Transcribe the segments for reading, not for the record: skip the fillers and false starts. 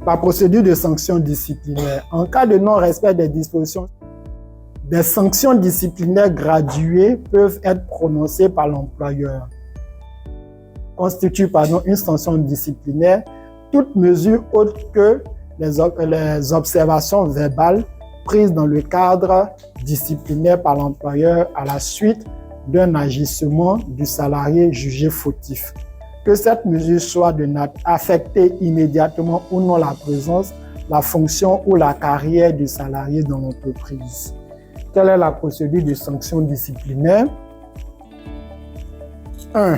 La procédure de sanction disciplinaire. En cas de non-respect des dispositions, des sanctions disciplinaires graduées peuvent être prononcées par l'employeur. Constitue une sanction disciplinaire toute mesure autre que les observations verbales prises dans le cadre disciplinaire par l'employeur à la suite d'un agissement du salarié jugé fautif. Que cette mesure soit de nature à affecter immédiatement ou non la présence, la fonction ou la carrière du salarié dans l'entreprise. Quelle est la procédure de sanction disciplinaire? 1.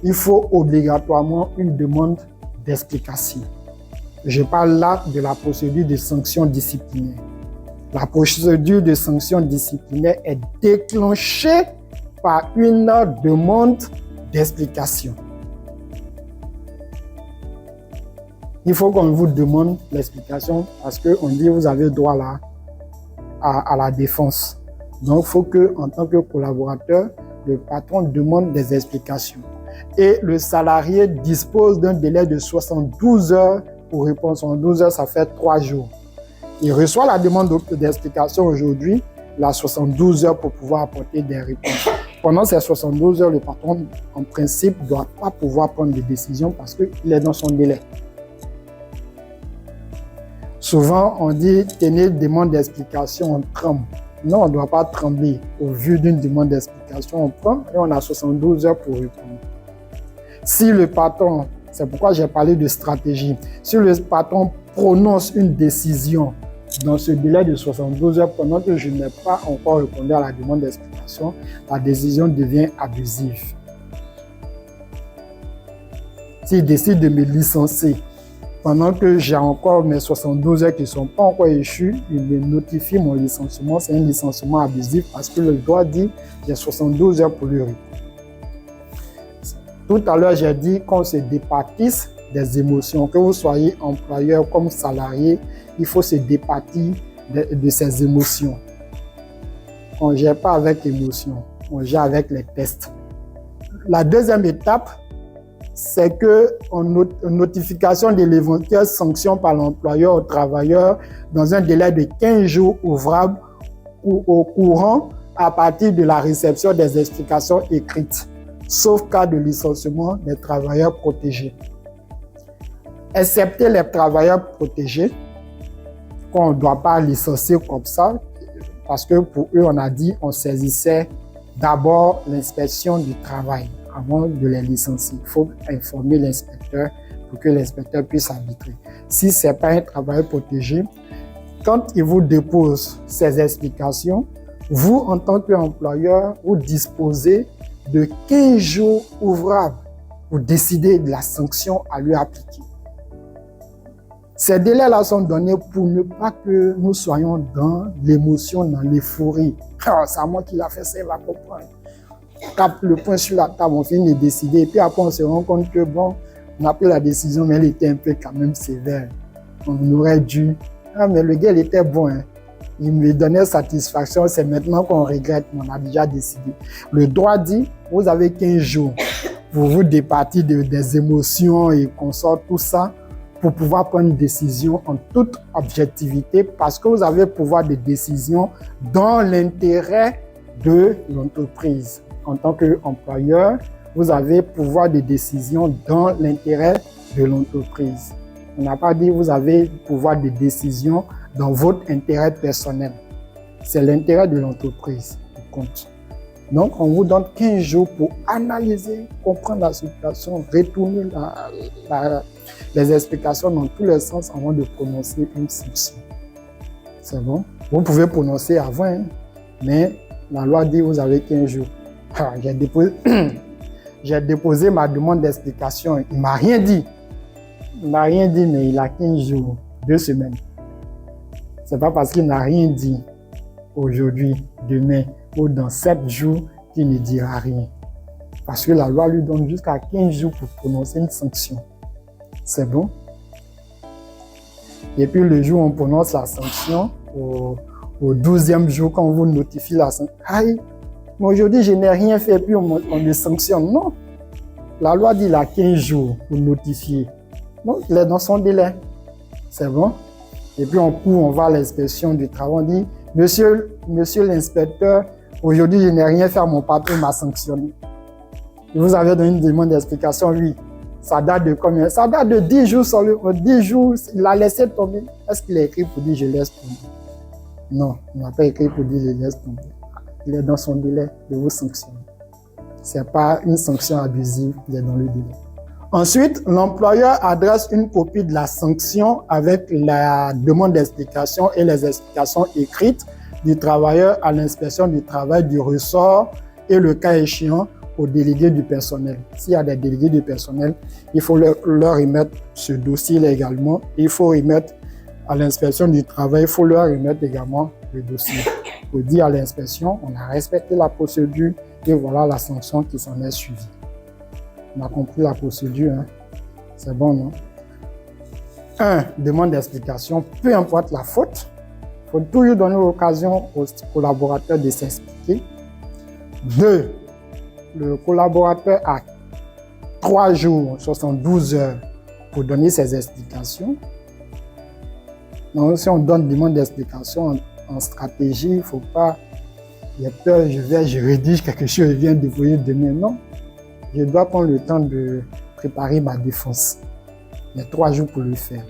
Il faut obligatoirement une demande d'explication. Je parle là de la procédure de sanction disciplinaire. La procédure de sanction disciplinaire est déclenchée par une demande d'explication. Il faut qu'on vous demande l'explication parce qu'on dit que vous avez droit là à la défense. Donc, il faut que, en tant que collaborateur, le patron demande des explications. Et le salarié dispose d'un délai de 72 heures pour répondre. 72 heures, ça fait 3 jours. Il reçoit la demande d'explication aujourd'hui, il a 72 heures pour pouvoir apporter des réponses. Pendant ces 72 heures, le patron, en principe, ne doit pas pouvoir prendre des décisions parce qu'il est dans son délai. Souvent, on dit « tenez demande d'explication, on tremble ». Non, on ne doit pas trembler. Au vu d'une demande d'explication, on prend et on a 72 heures pour répondre. Si le patron, c'est pourquoi j'ai parlé de stratégie, si le patron prononce une décision dans ce délai de 72 heures, pendant que je n'ai pas encore répondu à la demande d'explication, la décision devient abusive. S'il décide de me licencier, pendant que j'ai encore mes 72 heures qui ne sont pas encore échues, il me notifie mon licenciement. C'est un licenciement abusif parce que le droit dit que j'ai 72 heures pour lui répondre. Tout à l'heure, j'ai dit qu'on se départisse des émotions. Que vous soyez employeur comme salarié, il faut se départir de ces émotions. On ne gère pas avec émotion, on gère avec les tests. La deuxième étape, c'est qu'en notification de l'éventuelle sanction par l'employeur au travailleur dans un délai de 15 jours ouvrables ou au courant à partir de la réception des explications écrites, sauf cas de licenciement des travailleurs protégés. Excepté les travailleurs protégés, qu'on ne doit pas licencier comme ça, parce que pour eux, on a dit on saisissait d'abord l'inspection du travail avant de les licencier. Il faut informer l'inspecteur pour que l'inspecteur puisse arbitrer. Si ce n'est pas un travailleur protégé, quand il vous dépose ces explications, vous, en tant qu'employeur, vous disposez de 15 jours ouvrables pour décider de la sanction à lui appliquer. Ces délais-là sont donnés pour ne pas que nous soyons dans l'émotion, dans l'euphorie. Oh, c'est à moi qui l'a fait, ça, il va comprendre. On tape le poing sur la table, on finit de décider. Et puis après, on se rend compte que bon, on a pris la décision, mais elle était un peu quand même sévère. On aurait dû. Ah, mais le gars, il était bon. Hein. Il me donnait satisfaction. C'est maintenant qu'on regrette, mais on a déjà décidé. Le droit dit, vous avez 15 jours pour vous départir des émotions et qu'on sorte tout ça pour pouvoir prendre une décision en toute objectivité parce que vous avez le pouvoir de décision dans l'intérêt de l'entreprise. En tant qu'employeur, vous avez le pouvoir de décision dans l'intérêt de l'entreprise. On n'a pas dit que vous avez le pouvoir de décision dans votre intérêt personnel. C'est l'intérêt de l'entreprise qui compte. Donc, on vous donne 15 jours pour analyser, comprendre la situation, retourner les explications dans tous les sens avant de prononcer une sanction. C'est bon? Vous pouvez prononcer avant, hein, mais la loi dit que vous avez 15 jours. Ah, j'ai déposé ma demande d'explication. Il ne m'a rien dit. Il ne m'a rien dit, mais il a 15 jours, 2 semaines. Ce n'est pas parce qu'il n'a rien dit aujourd'hui, demain ou dans 7 jours qu'il ne dira rien. Parce que la loi lui donne jusqu'à 15 jours pour prononcer une sanction. C'est bon? Et puis le jour où on prononce la sanction, au 12e jour, quand on vous notifie la sanction, aïe, mais aujourd'hui je n'ai rien fait, puis on me sanctionne. Non. La loi dit qu'il a 15 jours pour notifier. Donc il est dans son délai. C'est bon? Et puis on court, on va à l'inspection du travail, on dit, monsieur l'inspecteur, aujourd'hui je n'ai rien fait, mon patron m'a sanctionné. Et vous avez donné une demande d'explication, oui. Ça date de combien? Ça date de 10 jours, 10 jours, il a laissé tomber. Est-ce qu'il a écrit pour dire je laisse tomber? Non, il n'a pas écrit pour dire je laisse tomber. Il est dans son délai de vous sanctionner. Ce n'est pas une sanction abusive, il est dans le délai. Ensuite, l'employeur adresse une copie de la sanction avec la demande d'explication et les explications écrites du travailleur à l'inspection du travail du ressort et le cas échéant aux délégués du personnel. S'il y a des délégués du personnel, il faut leur remettre ce dossier également. Il faut remettre à l'inspection du travail, il faut leur remettre également le dossier. Il faut dire à l'inspection, on a respecté la procédure et voilà la sanction qui s'en est suivie. On a compris la procédure, hein? C'est bon, non? 1. Demande d'explication, peu importe la faute. Il faut toujours donner l'occasion aux collaborateurs de s'expliquer. 2. Le collaborateur a 3 jours, 72 heures pour donner ses explications. Donc, si on donne une demande d'explication en stratégie, il ne faut pas, il y a peur, je rédige quelque chose, je viens déployer demain. Non, je dois prendre le temps de préparer ma défense. Il y a 3 jours pour le faire.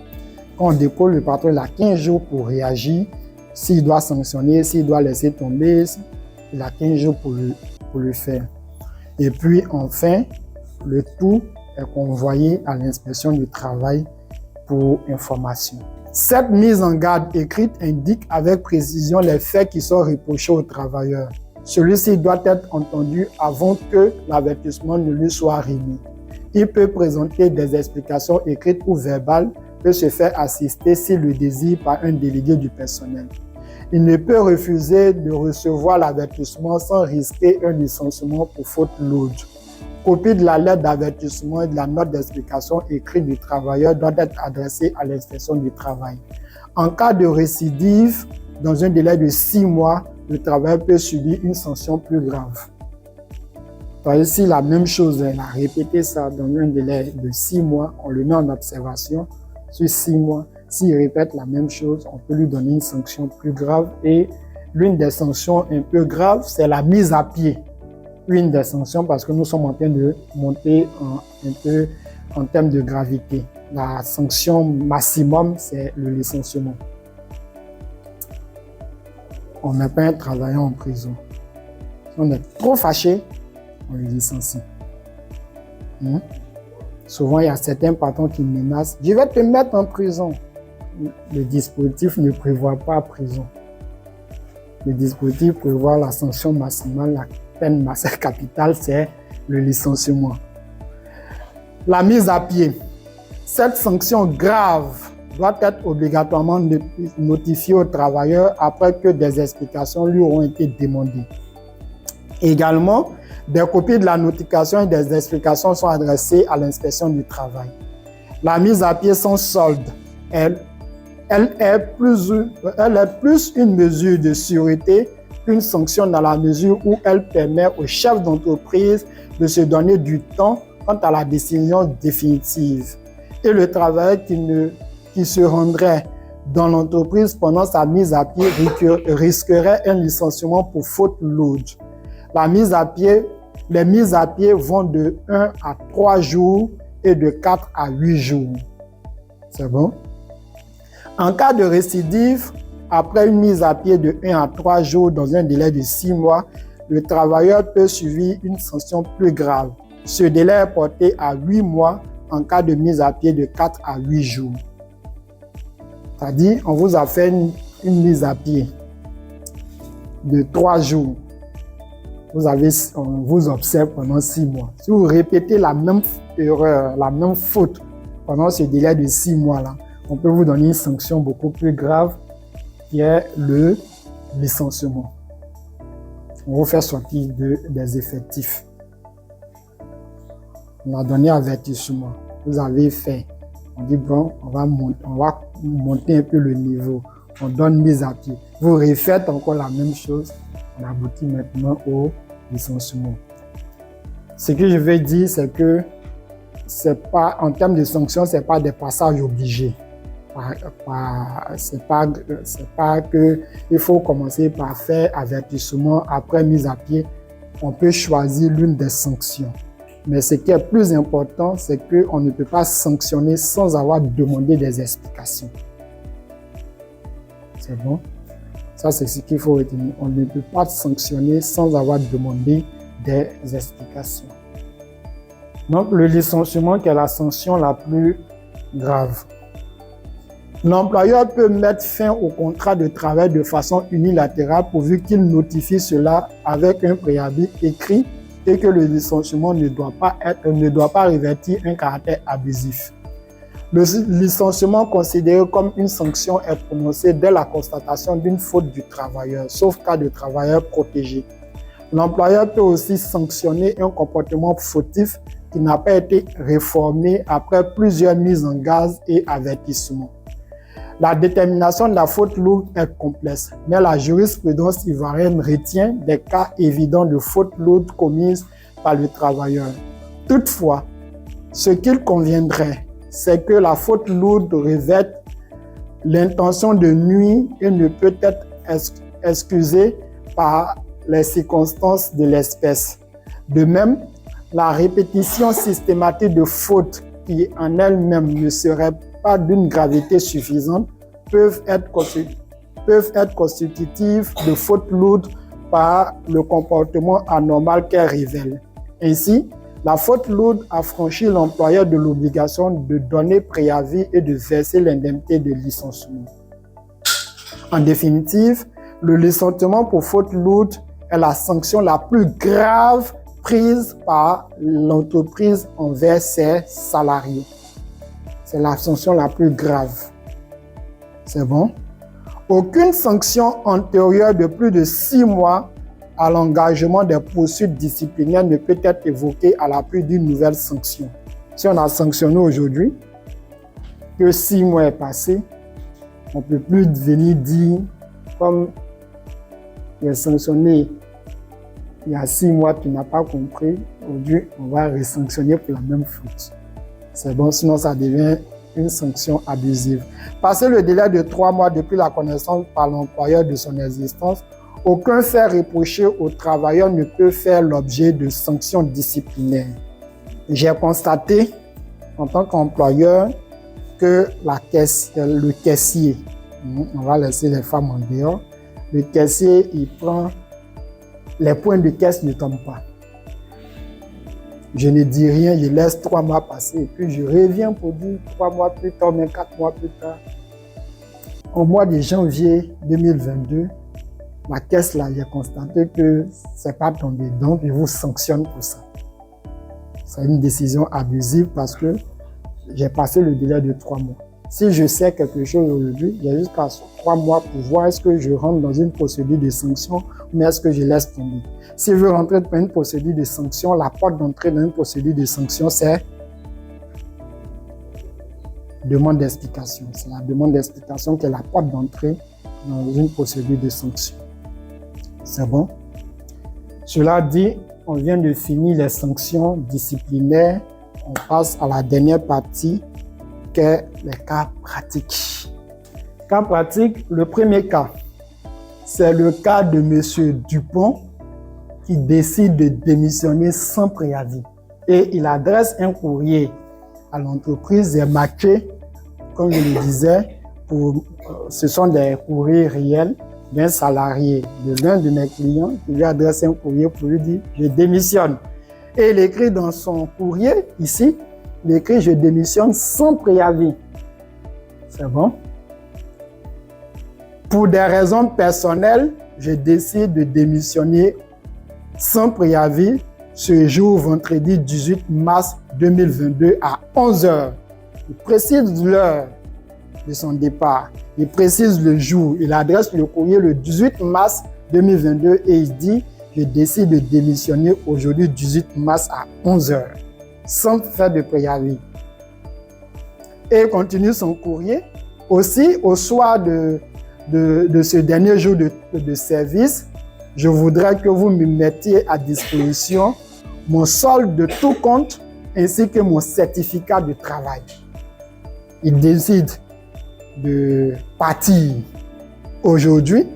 Quand on dépose, le patron il a 15 jours pour réagir. S'il doit sanctionner, s'il doit laisser tomber, il a 15 jours pour le faire. Et puis enfin, le tout est convoyé à l'inspection du travail pour information. Cette mise en garde écrite indique avec précision les faits qui sont reprochés au travailleur. Celui-ci doit être entendu avant que l'avertissement ne lui soit remis. Il peut présenter des explications écrites ou verbales, peut se faire assister s'il le désire par un délégué du personnel. Il ne peut refuser de recevoir l'avertissement sans risquer un licenciement pour faute lourde. Copie de la lettre d'avertissement et de la note d'explication écrite du travailleur doit être adressée à l'inspection du travail. En cas de récidive, dans un délai de 6 mois, le travailleur peut subir une sanction plus grave. Ici, la même chose, il a répété ça dans un délai de 6 mois, on le met en observation sur 6 mois. S'il répète la même chose, on peut lui donner une sanction plus grave. Et l'une des sanctions un peu graves, c'est la mise à pied. Une des sanctions parce que nous sommes en train de monter un peu en termes de gravité. La sanction maximum, c'est le licenciement. On ne met pas un travailleur en prison. Si on est trop fâché, on le licencie. Souvent, il y a certains patrons qui menacent. Je vais te mettre en prison. Le dispositif ne prévoit pas prison. Le dispositif prévoit la sanction maximale, la peine capitale, c'est le licenciement. La mise à pied. Cette sanction grave doit être obligatoirement notifiée au travailleur après que des explications lui auront été demandées. Également, des copies de la notification et des explications sont adressées à l'inspection du travail. La mise à pied sans solde, elle est plus une mesure de sûreté qu'une sanction dans la mesure où elle permet au chef d'entreprise de se donner du temps quant à la décision définitive. Et le travailleur qui se rendrait dans l'entreprise pendant sa mise à pied risquerait un licenciement pour faute lourde. Les mises à pied vont de 1 à 3 jours et de 4 à 8 jours. C'est bon? En cas de récidive, après une mise à pied de 1 à 3 jours dans un délai de 6 mois, le travailleur peut subir une sanction plus grave. Ce délai est porté à 8 mois en cas de mise à pied de 4 à 8 jours. C'est-à-dire, on vous a fait une mise à pied de 3 jours. On vous observe pendant 6 mois. Si vous répétez la même erreur, la même faute pendant ce délai de 6 mois-là, on peut vous donner une sanction beaucoup plus grave qui est le licenciement. On vous fait sortir des effectifs. On a donné avertissement. Vous avez fait. On dit bon, on va monter un peu le niveau. On donne mise à pied. Vous refaites encore la même chose. On aboutit maintenant au licenciement. Ce que je veux dire, c'est que c'est pas, en termes de sanctions, ce n'est pas des passages obligés. C'est pas que il faut commencer par faire avertissement après mise à pied. On peut choisir l'une des sanctions. Mais ce qui est plus important, c'est qu'on ne peut pas sanctionner sans avoir demandé des explications. C'est bon? Ça, c'est ce qu'il faut retenir. On ne peut pas sanctionner sans avoir demandé des explications. Donc, le licenciement qui est la sanction la plus grave. L'employeur peut mettre fin au contrat de travail de façon unilatérale pourvu qu'il notifie cela avec un préavis écrit et que le licenciement ne doit pas revêtir un caractère abusif. Le licenciement considéré comme une sanction est prononcé dès la constatation d'une faute du travailleur, sauf cas de travailleur protégé. L'employeur peut aussi sanctionner un comportement fautif qui n'a pas été réformé après plusieurs mises en garde et avertissements. La détermination de la faute lourde est complexe, mais la jurisprudence ivoirienne retient des cas évidents de faute lourde commise par le travailleur. Toutefois, ce qu'il conviendrait, c'est que la faute lourde revête l'intention de nuire et ne peut être excusée par les circonstances de l'espèce. De même, la répétition systématique de fautes qui en elles-mêmes ne seraient pas d'une gravité suffisante peuvent être constitutives de fautes lourdes par le comportement anormal qu'elles révèlent. Ainsi, la faute lourde affranchit l'employeur de l'obligation de donner préavis et de verser l'indemnité de licenciement. En définitive, le licenciement pour faute lourde est la sanction la plus grave prise par l'entreprise envers ses salariés. C'est la sanction la plus grave. C'est bon? Aucune sanction antérieure de plus de 6 mois à l'engagement des poursuites disciplinaires ne peut être évoquée à l'appui d'une nouvelle sanction. Si on a sanctionné aujourd'hui, que 6 mois est passé, on ne peut plus venir dire, comme il est sanctionné il y a 6 mois, tu n'as pas compris, aujourd'hui on va resanctionner pour la même faute. C'est bon, sinon ça devient une sanction abusive. Passé le délai de 3 mois depuis la connaissance par l'employeur de son existence, aucun fait reproché au travailleur ne peut faire l'objet de sanctions disciplinaires. J'ai constaté, en tant qu'employeur, que le caissier, on va laisser les femmes en dehors, le caissier, il prend, les points de caisse ne tombent pas. Je ne dis rien, je laisse 3 mois passer et puis je reviens pour dire 3 mois plus tard, mais 4 mois plus tard. Au mois de janvier 2022, la caisse, là, j'ai constaté que ce n'est pas tombé, donc je vous sanctionne pour ça. C'est une décision abusive parce que j'ai passé le délai de 3 mois. Si je sais quelque chose aujourd'hui, il y a jusqu'à 3 mois pour voir est-ce que je rentre dans une procédure de sanction ou est-ce que je laisse tomber. Si je veux rentrer dans une procédure de sanction, la porte d'entrée dans une procédure de sanction, c'est demande d'explication. C'est la demande d'explication qui est la porte d'entrée dans une procédure de sanction. C'est bon? Cela dit, on vient de finir les sanctions disciplinaires. On passe à la dernière partie, qui est les cas pratiques. Cas pratiques, le premier cas, c'est le cas de M. Dupont qui décide de démissionner sans préavis. Et il adresse un courrier à l'entreprise et marqué, comme je le disais, ce sont des courriers réels d'un salarié, de l'un de mes clients qui lui adresse un courrier pour lui dire « je démissionne ». Et il écrit dans son courrier, ici, il écrit « je démissionne sans préavis ». C'est bon? Pour des raisons personnelles, je décide de démissionner sans préavis ce jour, vendredi 18 mars 2022 à 11 h. Il précise l'heure de son départ. Il précise le jour. Il adresse le courrier le 18 mars 2022 et il dit « je décide de démissionner aujourd'hui 18 mars à 11 h, sans faire de préavis ». Et il continue son courrier. Aussi, au soir de ce dernier jour de service, je voudrais que vous me mettiez à disposition mon solde de tout compte ainsi que mon certificat de travail. Il décide de partir aujourd'hui.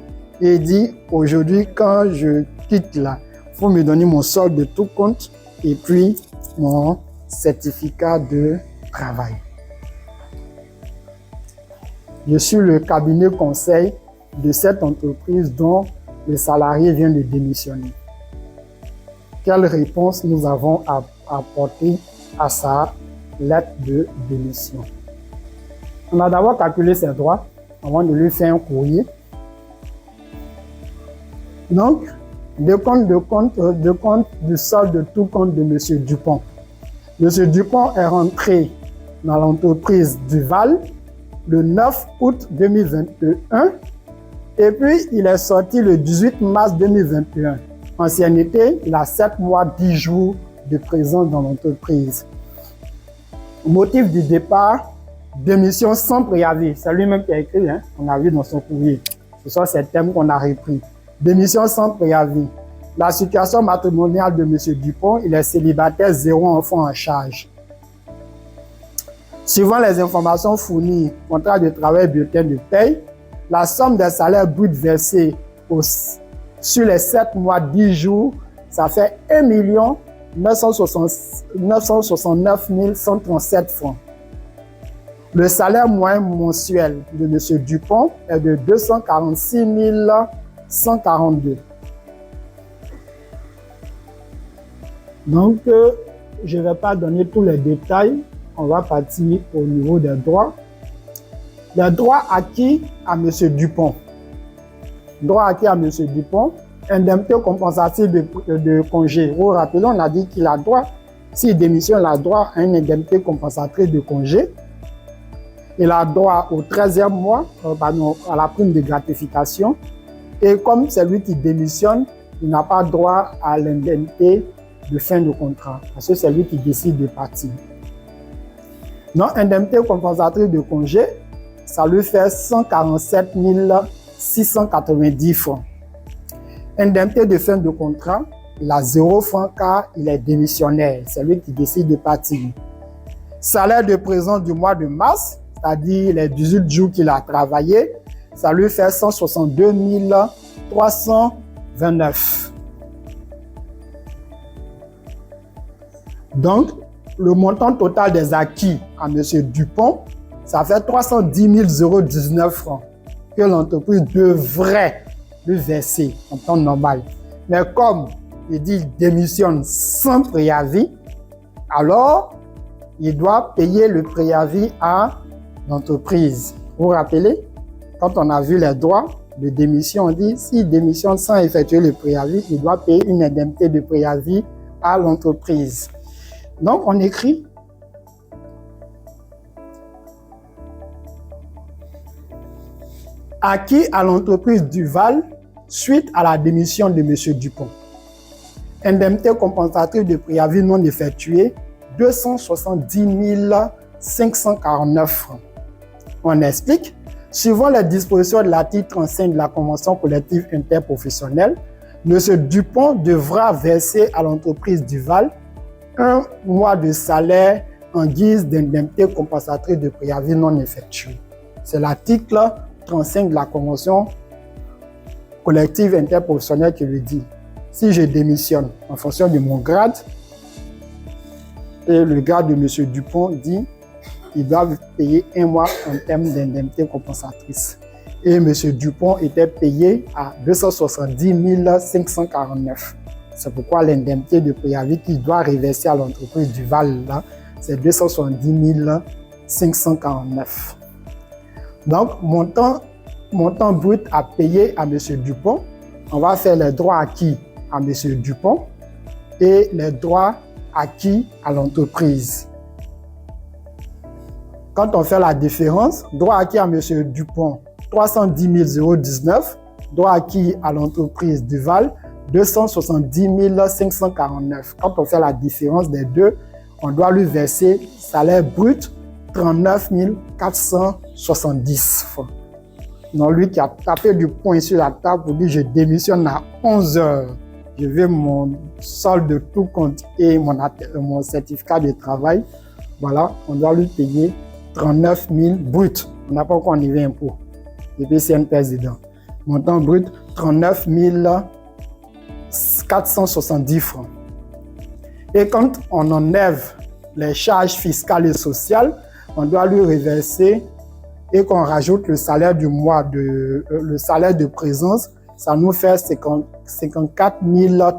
Et il dit, aujourd'hui, quand je quitte là, il faut me donner mon solde de tout compte et puis mon certificat de travail. Je suis le cabinet conseil de cette entreprise dont le salarié vient de démissionner. Quelle réponse nous avons à apporter à sa lettre de démission? On a d'abord calculé ses droits avant de lui faire un courrier. Donc, de compte du solde de tout compte de M. Dupont. M. Dupont est rentré dans l'entreprise Duval le 9 août 2021 et puis il est sorti le 18 mars 2021. Ancienneté, il a 7 mois, 10 jours de présence dans l'entreprise. Motif du départ, démission sans préavis. C'est lui-même qui a écrit, hein? On a vu dans son courrier. Ce sont ces thèmes qu'on a repris. Démission sans préavis. La situation matrimoniale de M. Dupont, il est célibataire, 0 enfant en charge. Suivant les informations fournies, contrat de travail, bulletin de paye, la somme des salaires bruts versés sur les 7 mois, 10 jours, ça fait 1 969 137 francs. Le salaire moyen mensuel de M. Dupont est de 246 142. Donc, je ne vais pas donner tous les détails. On va partir au niveau des droits. Les droits acquis à M. Dupont. Droits acquis à M. Dupont. Indemnité compensative de congé. Vous vous rappelez, on a dit qu'il a droit, s'il démissionne, il a droit à une indemnité compensatrice de congé. Il a droit au 13e mois, à la prime de gratification. Et comme c'est lui qui démissionne, il n'a pas droit à l'indemnité de fin de contrat, parce que c'est lui qui décide de partir. Donc, indemnité compensatrice de congé, ça lui fait 147 690 francs. Indemnité de fin de contrat, il a 0 francs car il est démissionnaire, c'est lui qui décide de partir. Salaire de présence du mois de mars, c'est-à-dire les 18 jours qu'il a travaillé, ça lui fait 162 329. Donc, le montant total des acquis à M. Dupont, ça fait 310 019 francs que l'entreprise devrait lui verser en temps normal. Mais comme il dit qu'il démissionne sans préavis, alors il doit payer le préavis à l'entreprise. Vous vous rappelez, quand on a vu les droits de démission, on dit s'il démissionne sans effectuer le préavis, il doit payer une indemnité de préavis à l'entreprise. Donc, on écrit acquis à l'entreprise Duval suite à la démission de M. Dupont. Indemnité compensatrice de préavis non effectué, 270 549 francs. On explique, suivant les dispositions de l'article 35 de la Convention collective interprofessionnelle, M. Dupont devra verser à l'entreprise Duval 1 mois de salaire en guise d'indemnité compensatrice de préavis non effectué. C'est l'article 35 de la Convention collective interprofessionnelle qui le dit. Si je démissionne en fonction de mon grade, et le grade de M. Dupont dit qu'ils doivent payer 1 mois en termes d'indemnité compensatrice. Et M. Dupont était payé à 270 549. C'est pourquoi l'indemnité de préavis qu'il doit reverser à l'entreprise Duval, là, c'est 270 549. Donc, montant brut à payer à M. Dupont, on va faire les droits acquis à M. Dupont et les droits acquis à l'entreprise. Quand on fait la différence, droit acquis à M. Dupont, 310 019, droit acquis à l'entreprise Duval, 270 549. Quand on fait la différence des deux, on doit lui verser salaire brut 39 470 francs. Donc lui qui a tapé du poing sur la table pour dire je démissionne à 11 heures. Je veux mon solde de tout compte et mon certificat de travail. Voilà, on doit lui payer 39 000 bruts. On n'a pas encore enlevé impôt. Depuis CNPS dedans. Montant brut, 39 470 francs. Et quand on enlève les charges fiscales et sociales, on doit lui reverser et qu'on rajoute le salaire du mois, le salaire de présence, ça nous fait 54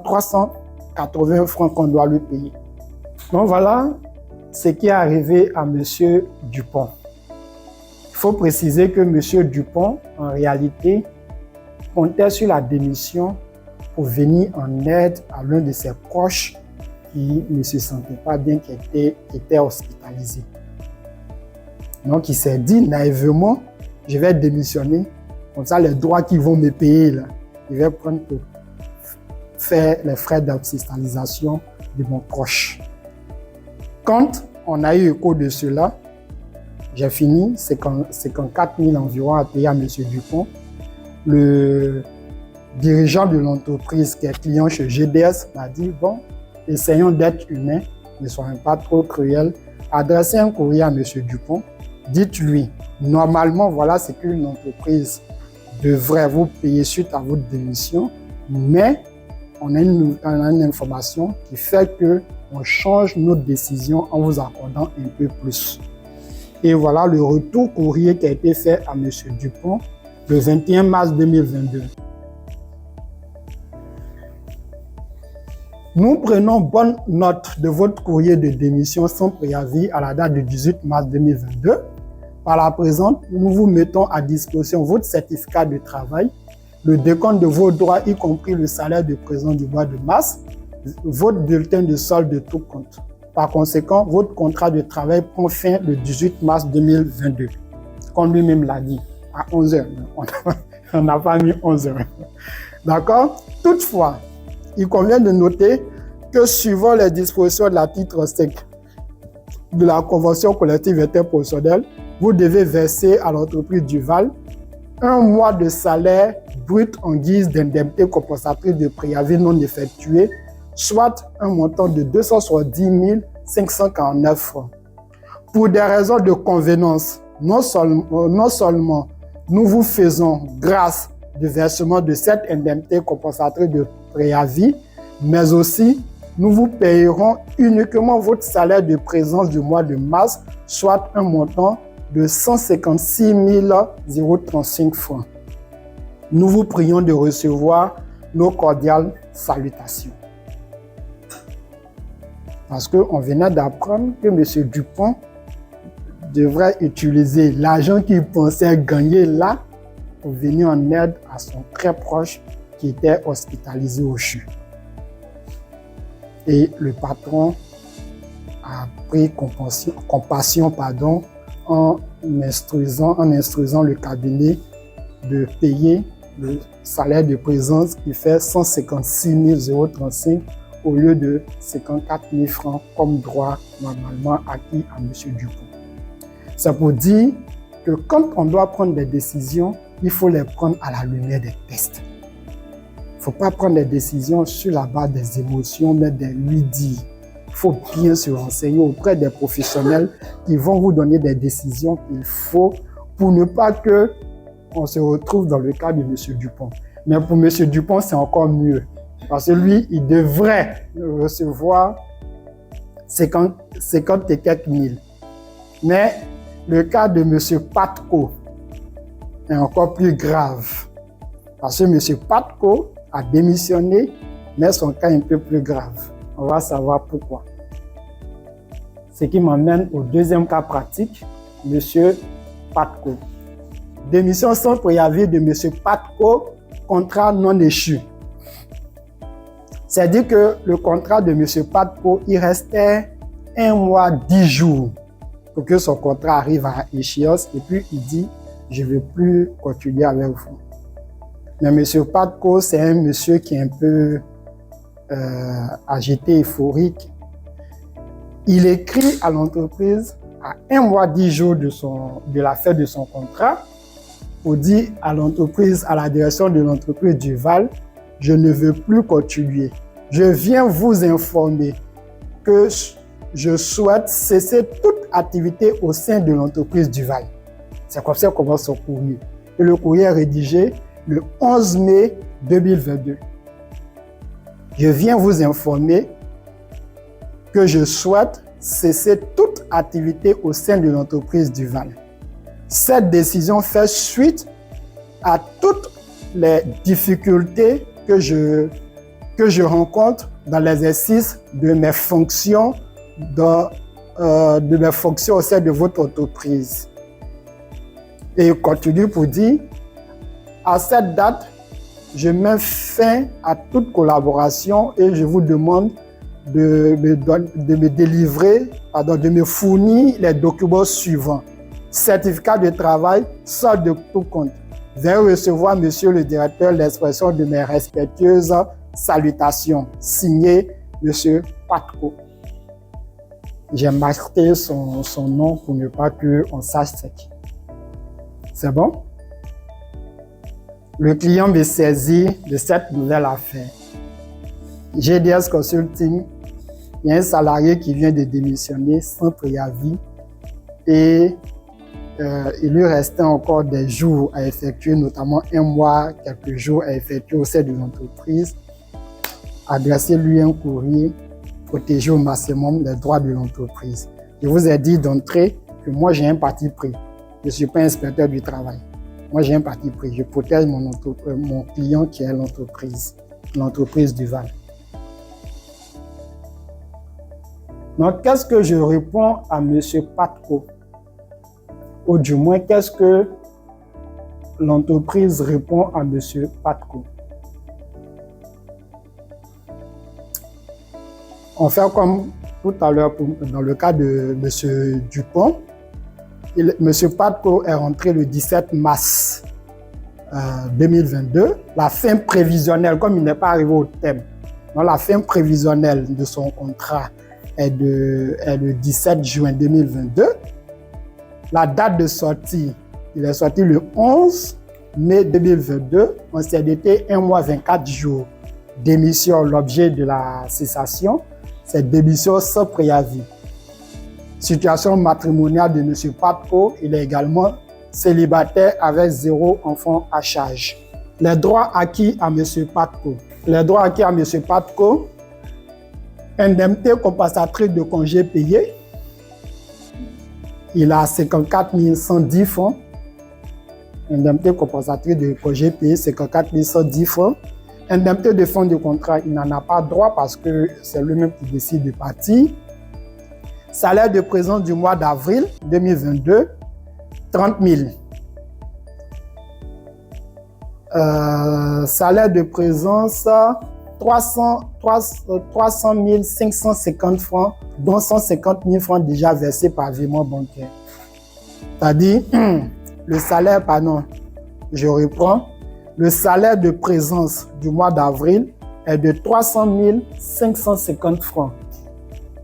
380 francs qu'on doit lui payer. Donc voilà ce qui est arrivé à M. Dupont. Il faut préciser que M. Dupont, en réalité, comptait sur la démission pour venir en aide à l'un de ses proches qui ne se sentait pas bien, qui était hospitalisé. Donc il s'est dit naïvement, je vais démissionner, comme ça les droits qu'ils vont me payer, là, je vais prendre pour faire les frais d'hospitalisation de mon proche. Quand on a eu écho de cela, j'ai fini, 54 000 environ à payer à M. Dupont. Le dirigeant de l'entreprise qui est client chez GDS m'a dit, bon, essayons d'être humains, ne soyons pas trop cruels. Adressez un courrier à M. Dupont, dites-lui, normalement, voilà ce qu'une entreprise devrait vous payer suite à votre démission, mais on a une information qui fait qu'on change notre décision en vous accordant un peu plus. Et voilà le retour courrier qui a été fait à M. Dupont le 21 mars 2022. Nous prenons bonne note de votre courrier de démission sans préavis à la date du 18 mars 2022. Par la présente, nous vous mettons à disposition votre certificat de travail, le décompte de vos droits, y compris le salaire de présence du mois de mars, votre bulletin de solde de tout compte. Par conséquent, votre contrat de travail prend fin le 18 mars 2022. Comme lui-même l'a dit, à 11 h. On n'a pas mis 11 h. D'accord? Toutefois, il convient de noter que suivant les dispositions de l'article 5 de la Convention collective interprofessionnelle, vous devez verser à l'entreprise Duval un mois de salaire brut en guise d'indemnité compensatrice de préavis non effectué, soit un montant de 270 549 francs. Pour des raisons de convenance, non seulement nous vous faisons grâce du versement de cette indemnité compensatrice de préavis, mais aussi nous vous payerons uniquement votre salaire de présence du mois de mars, soit un montant de 156 035 francs. Nous vous prions de recevoir nos cordiales salutations. Parce qu'on venait d'apprendre que M. Dupont devrait utiliser l'argent qu'il pensait gagner là pour venir en aide à son très proche qui était hospitalisé au CHU. Et le patron a pris compassion en instruisant le cabinet de payer le salaire de présence qui fait 156 035 au lieu de 54 000 francs comme droit normalement acquis à M. Dupont. C'est pour dire que quand on doit prendre des décisions, il faut les prendre à la lumière des tests. Il ne faut pas prendre des décisions sur la base des émotions, mais des lui-dire. Il faut bien se renseigner auprès des professionnels qui vont vous donner des décisions qu'il faut pour ne pas qu'on se retrouve dans le cas de M. Dupont. Mais pour M. Dupont, c'est encore mieux. Parce que lui, il devrait recevoir 50 et quelques mille. Mais le cas de M. Patko est encore plus grave. Parce que M. Patko a démissionné, mais son cas est un peu plus grave. On va savoir pourquoi. Ce qui m'amène au deuxième cas pratique, M. Patko. Démission sans préavis de M. Patko, contrat non échu. C'est-à-dire que le contrat de M. Patko, il restait 1 mois, 10 jours pour que son contrat arrive à échéance et puis il dit « je ne veux plus continuer avec vous ». Mais M. Patko, c'est un monsieur qui est un peu agité, euphorique. Il écrit à l'entreprise à 1 mois, 10 jours de la fin de son contrat pour dire à l'entreprise, à la direction de l'entreprise Duval, je ne veux plus continuer. Je viens vous informer que je souhaite cesser toute activité au sein de l'entreprise Duval. C'est comme ça qu'on commence son courrier. Et le courrier est rédigé le 11 mai 2022. Je viens vous informer que je souhaite cesser toute activité au sein de l'entreprise Duval. Cette décision fait suite à toutes les difficultés que je rencontre dans l'exercice de mes fonctions au sein de votre entreprise. Et il continue pour dire, à cette date, je mets fin à toute collaboration et je vous demande de me fournir les documents suivants. Certificat de travail, solde de tout compte. Veuillez recevoir, monsieur le directeur, l'expression de mes respectueuses salutations. Signé, monsieur Patko. J'ai marqué son nom pour ne pas qu'on sache c'est qui. C'est bon? Le client me saisit de cette nouvelle affaire. GDS Consulting, il y a un salarié qui vient de démissionner sans préavis et il lui restait encore des jours à effectuer, notamment 1 mois, quelques jours à effectuer au sein de l'entreprise. Adressez-lui un courrier, protéger au maximum les droits de l'entreprise. Je vous ai dit d'entrée que moi j'ai un parti pris. Je ne suis pas inspecteur du travail. Moi j'ai un parti pris. Je protège mon client qui est l'entreprise Duval. Donc, qu'est-ce que je réponds à M. Patko? Ou du moins, qu'est-ce que l'entreprise répond à M. Patko? On fait comme tout à l'heure dans le cas de M. Dupont. M. Patko est rentré le 17 mars 2022. La fin prévisionnelle, comme il n'est pas arrivé au thème, donc la fin prévisionnelle de son contrat est le 17 juin 2022. La date de sortie, il est sorti le 11 mai 2022. En CDT, 1 mois 24 jours d'émission. L'objet de la cessation, c'est démission sans préavis. Situation matrimoniale de M. Patko, il est également célibataire avec 0 enfant à charge. Les droits acquis à M. Patko. Les droits acquis à M. Patko, indemnité compensatrice de congés payés. Il a 54 110 francs. Indemnité compensatrice de congés payés, 54 110 francs. Indemnité de fin de contrat, il n'en a pas droit parce que c'est lui-même qui décide de partir. Salaire de présence du mois d'avril 2022, 30 000. Salaire de présence, 300 550 francs, dont 150 000 francs déjà versés par virement bancaire. C'est-à-dire, le salaire, je reprends, le salaire de présence du mois d'avril est de 300 550 francs.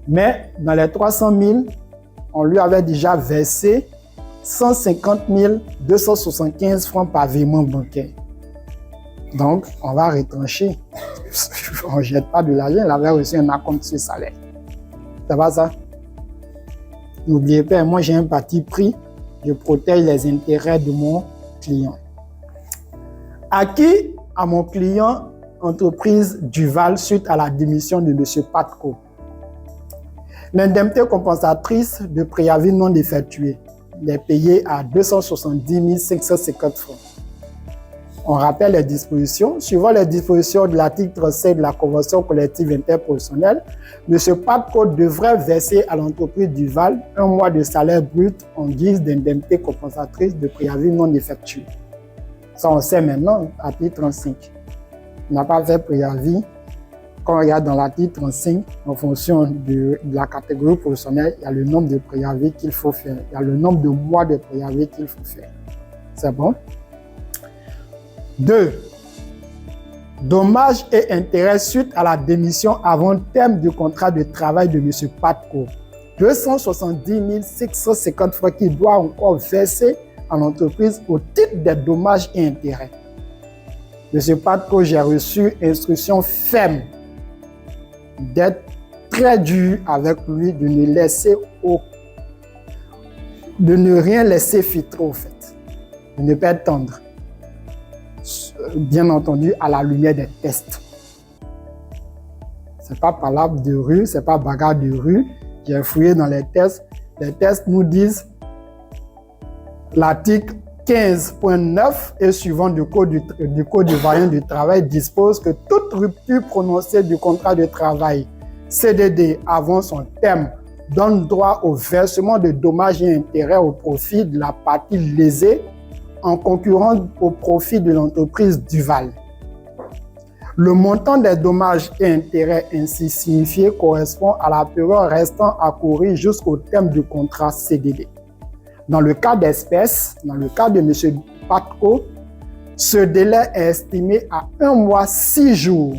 Mais dans les 300 000, on lui avait déjà versé 150 275 francs par virement bancaire. Donc, on va retrancher. On ne jette pas de l'argent, il avait reçu un acompte sur salaire. C'est pas ça? N'oubliez pas, moi j'ai un parti pris, je protège les intérêts de mon client. Acquis à mon client, entreprise Duval, suite à la démission de M. Patko. L'indemnité compensatrice de préavis non effectué est payée à 270 550 francs. On rappelle les dispositions. Suivant les dispositions de l'article 37 de la Convention collective interprofessionnelle, M. Patko devrait verser à l'entreprise Duval 1 mois de salaire brut en guise d'indemnité compensatrice de préavis non effectué. Ça, on sait maintenant, article 35. On n'a pas fait préavis. Quand on regarde dans l'article 35, en fonction de la catégorie professionnelle, il y a le nombre de préavis qu'il faut faire. Il y a le nombre de mois de préavis qu'il faut faire. C'est bon? 2. Dommages et intérêts suite à la démission avant terme du contrat de travail de M. Patko. 270 650 francs qu'il doit encore verser à l'entreprise au titre des dommages et intérêts. M. Patko, j'ai reçu instruction ferme d'être très dur avec lui, de ne rien laisser filtrer au fait. de ne pas être tendre. Bien entendu, à la lumière des tests. Ce n'est pas palabre de rue, ce n'est pas bagarre de rue. J'ai fouillé dans les tests. Les tests nous disent l'article 15.9 et suivant du Code du variant du travail dispose que toute rupture prononcée du contrat de travail CDD avant son terme donne droit au versement de dommages et intérêts au profit de la partie lésée en concurrence au profit de l'entreprise Duval. Le montant des dommages et intérêts ainsi signifiés correspond à la période restant à courir jusqu'au terme du contrat CDD. Dans le cas d'espèce, dans le cas de M. Patko, ce délai est estimé à 1 mois 6 jours,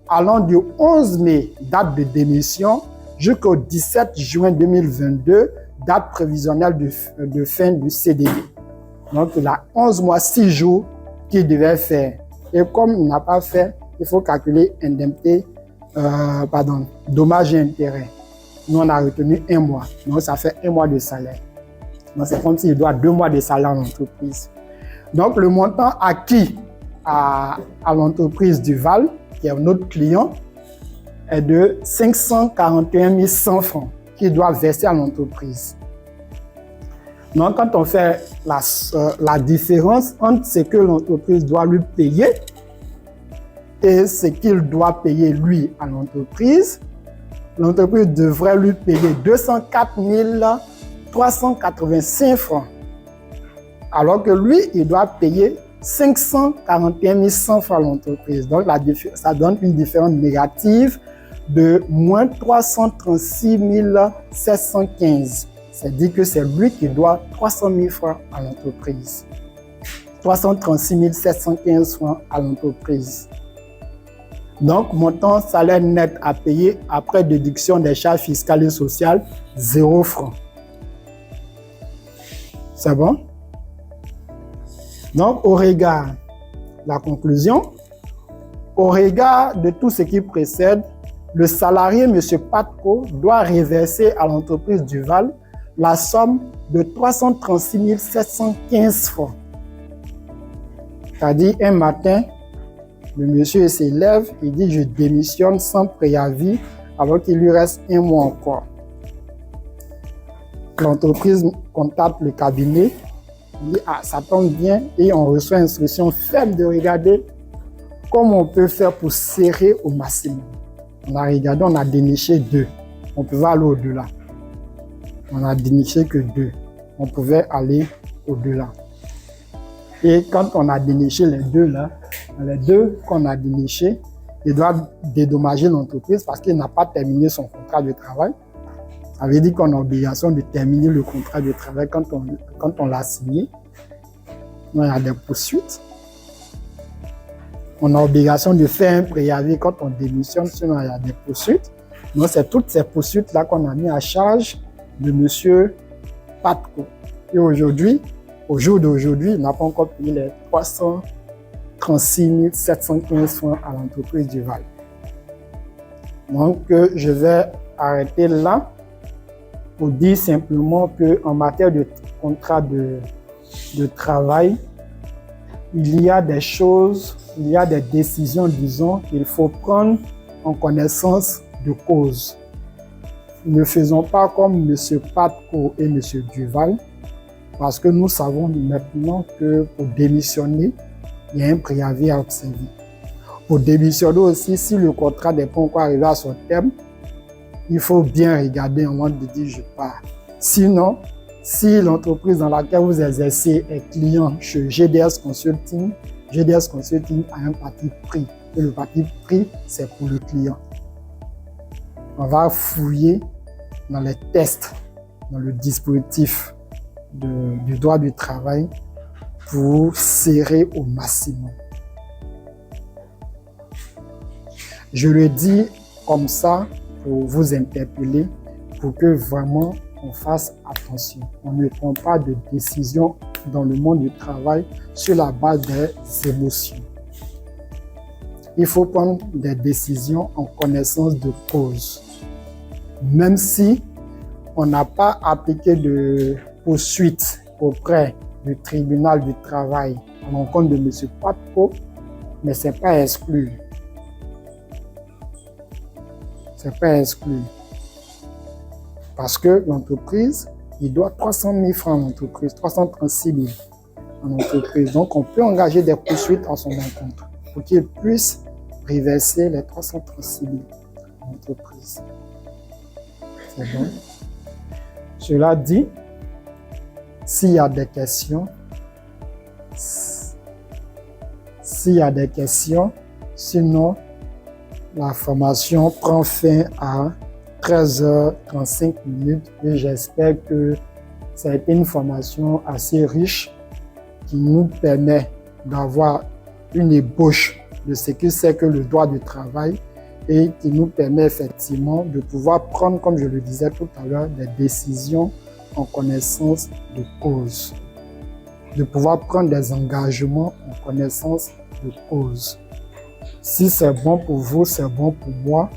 allant du 11 mai, date de démission, jusqu'au 17 juin 2022, date prévisionnelle de fin du CDD. Donc, il a 11 mois 6 jours qu'il devait faire. Et comme il n'a pas fait, il faut calculer indemnité, dommages et intérêts. Nous, on a retenu 1 mois. Donc, ça fait 1 mois de salaire. Donc, c'est comme s'il doit 2 mois de salaire à l'entreprise. Donc, le montant acquis à l'entreprise Duval, qui est notre client, est de 541 100 francs qu'il doit verser à l'entreprise. Donc, quand on fait la différence entre ce que l'entreprise doit lui payer et ce qu'il doit payer lui à l'entreprise devrait lui payer 204 385 francs. Alors que lui, il doit payer 541 100 francs à l'entreprise. Donc, ça donne une différence négative de moins 336 715. C'est-à-dire que c'est lui qui doit 300 000 francs à l'entreprise. 336 715 francs à l'entreprise. Donc, montant salaire net à payer après déduction des charges fiscales et sociales, 0 francs. C'est bon? Donc, au regard de la conclusion, au regard de tout ce qui précède, le salarié M. Patko doit reverser à l'entreprise Duval la somme de 336 715 francs. C'est-à-dire, un matin, le monsieur s'élève, il dit « Je démissionne sans préavis alors qu'il lui reste 1 mois encore ». L'entreprise contacte le cabinet, il dit « Ah, ça tombe bien » et on reçoit instruction ferme de regarder comment on peut faire pour serrer au maximum. On a regardé, on a déniché 2. On pouvait aller au-delà. On a déniché que 2. On pouvait aller au-delà. Et quand on a déniché les 2 là, les 2 qu'on a dénichés, ils doivent dédommager l'entreprise parce qu'il n'a pas terminé son contrat de travail. Ça veut dire qu'on a l'obligation de terminer le contrat de travail quand on l'a signé. Donc, il y a des poursuites. On a l'obligation de faire un préavis quand on démissionne, sinon il y a des poursuites. Donc, c'est toutes ces poursuites-là qu'on a mis à charge de M. Patko. Et aujourd'hui, au jour d'aujourd'hui, il n'a pas encore payé les 336 715 francs à l'entreprise Duval. Donc, je vais arrêter là pour dire simplement qu'en matière de contrat de travail, il y a des choses, il y a des décisions, disons, qu'il faut prendre en connaissance de cause. Ne faisons pas comme M. Patko et M. Duval, parce que nous savons maintenant que pour démissionner, il y a un préavis à observer. Pour démissionner aussi, si le contrat n'est pas encore arrivé à son terme, il faut bien regarder au moment de dire je pars. Sinon, si l'entreprise dans laquelle vous exercez est client chez GDS Consulting a un parti pris. Et le parti pris, c'est pour le client. On va fouiller dans les tests, dans le dispositif du droit du travail pour serrer au maximum. Je le dis comme ça pour vous interpeller, pour que vraiment on fasse attention. On ne prend pas de décision dans le monde du travail sur la base des émotions. Il faut prendre des décisions en connaissance de cause. Même si on n'a pas appliqué de poursuite auprès du tribunal du travail à l'encontre de M. Patko, mais ce n'est pas exclu. C'est pas exclu. Parce que l'entreprise, il doit 300 000 francs à l'entreprise, 336 000 à l'entreprise. Donc, on peut engager des poursuites en son encontre pour qu'il puisse reverser les 336 000 à l'entreprise. C'est bon. Cela dit, s'il y a des questions, sinon, la formation prend fin à 13h35 et j'espère que ça a été une formation assez riche qui nous permet d'avoir une ébauche de ce que c'est que le droit du travail et qui nous permet effectivement de pouvoir prendre, comme je le disais tout à l'heure, des décisions en connaissance de cause, de pouvoir prendre des engagements en connaissance de cause. Si c'est bon pour vous, c'est bon pour moi.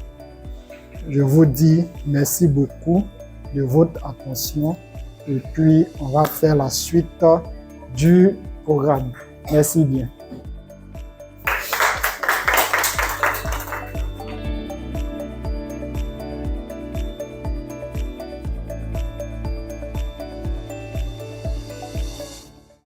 Je vous dis merci beaucoup de votre attention et puis on va faire la suite du programme. Merci bien.